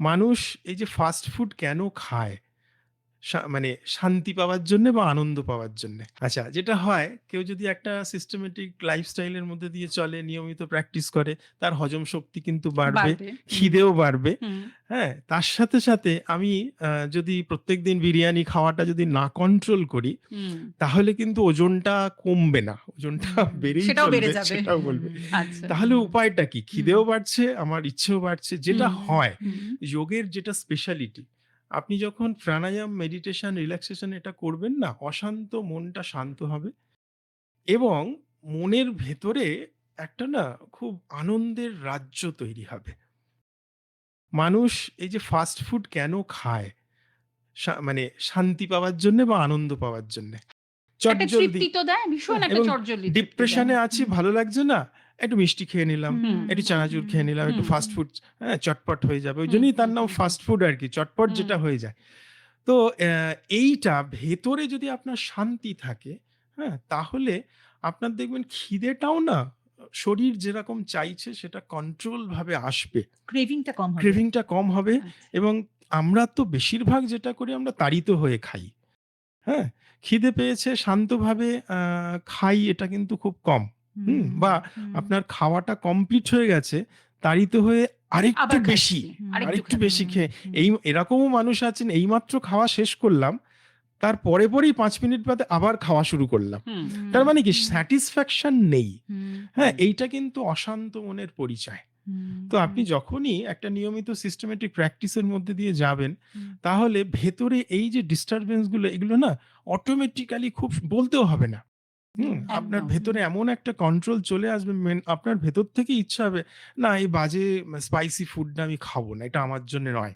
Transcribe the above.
মানুষ এই যে ফাস্ট ফুড কেন খায়? মানে শান্তি পাওয়ার জন্যে বা আনন্দ পাওয়ার জন্যে। আচ্ছা, যেটা হয় কেউ যদি একটা সিস্টেমেটিক লাইফস্টাইল এর মধ্যে দিয়ে চলে, নিয়মিত প্র্যাকটিস করে, তার হজম শক্তি কিন্তু বাড়বে, বাড়বে। হুম, খিদেও বাড়বে। হুম, হ্যাঁ? তার সাথে, সাথে আমি যদি প্রত্যেকদিন বিরিয়ানি খাওয়াটা যদি না কন্ট্রোল করি, হুম, তাহলে কিন্তু ওজনটা কমবে না। ওজনটা হুম। বেড়েই সেটাও বেড়ে চলবে, যাবে। সেটাও বলবে। আচ্ছা। তাহলে উপায়টা কি? হুম, খিদেও বাড়ছে, আমার ইচ্ছেও বাড়ছে। যেটা হুম, হয়, হুম। যোগের যেটা স্পেশালিটি, আপনি যখন প্রাণায়াম, মেডিটেশন, রিল্যাক্সেশন এটা করবেন না, অশান্ত মনটা শান্ত হবে এবং মনের ভেতরে একটা না খুব আনন্দের রাজ্য তৈরি হবে। মানুষ এই যে ফাস্ট ফুড কেন খায়? মানে শান্তি পাওয়ার জন্যে বা আনন্দ পাওয়ার জন্যে। একটা চটজলদি, তৃপ্তি তো দেয়, ভীষণ হ্যাঁ, একটা এবং চটজলদি তৃপ্তি দেয়। ডিপ্রেশনে আছি, হুম, ভালো লাগছে না, একটু মিষ্টি খেয়ে নিলাম, হুম, একটু হুম, চানাচুর খেয়ে নিলাম, একটু হুম, ফাস্ট ফুড, হ্যাঁ, চটপট হয়ে যাবে। হুম, ওইজন্যই তার হুম, নাম হুম, হুম, ফাস্ট ফুড আরকি। চটপট হুম, যেটা হয়ে যায়। তো এইটা ভেতরে যদি আপনার শান্তি থাকে, হ্যাঁ? তাহলে আপনার দেখবেন খিদেটাও না শরীর যেরকম চাইছে সেটা কন্ট্রোল ভাবে আসবে। ক্রেভিং টা কম হবে। ক্রেভিংটা কম হবে আচ্ছা। এবং আমরা তো বেশিরভাগ যেটা করি আমরা তাড়িত হয়ে খাই। হ্যাঁ? খিদে পেয়েছে শান্তভাবে খাই এটা কিন্তু খুব কম। হুম, বা হুম। আপনার খাওয়াটা কমপ্লিট হয়ে গেছে, তাড়িত হয়ে আরেকটু আবার বেশি, খাচ্ছি। আরেকটু আরেকটু খাবো। বেশি হুম, খেয়ে হুম, এরকমও মানুষ আছেন এইমাত্র খাওয়া শেষ করলাম, তার পরেই ৫ মিনিট বাদে আবার খাওয়া শুরু করলাম। হুম, তার হুম, মানে কি হুম, স্যাটিসফ্যাকশন নেই। হুম, হ্যাঁ? হুম, এইটা কিন্তু অশান্ত মনের পরিচয়। হুম, তো আপনি হুম, যখনই একটা নিয়মিত সিস্টেমেটিক প্র্যাকটিস এর মধ্যে দিয়ে যাবেন, হুম। তাহলে ভেতরে এই যে ডিস্টার্বেন্স গুলো এগুলো না অটোমেটিক্যালি খুব বলতেও হবে না। আপনার একদম। ভেতরে এমন একটা কন্ট্রোল চলে আসবে, আপনার ভেতর থেকেই ইচ্ছা হবে, না এই বাজে স্পাইসি ফুডটা আমি খাবো না। এটা আমার জন্যে নয়।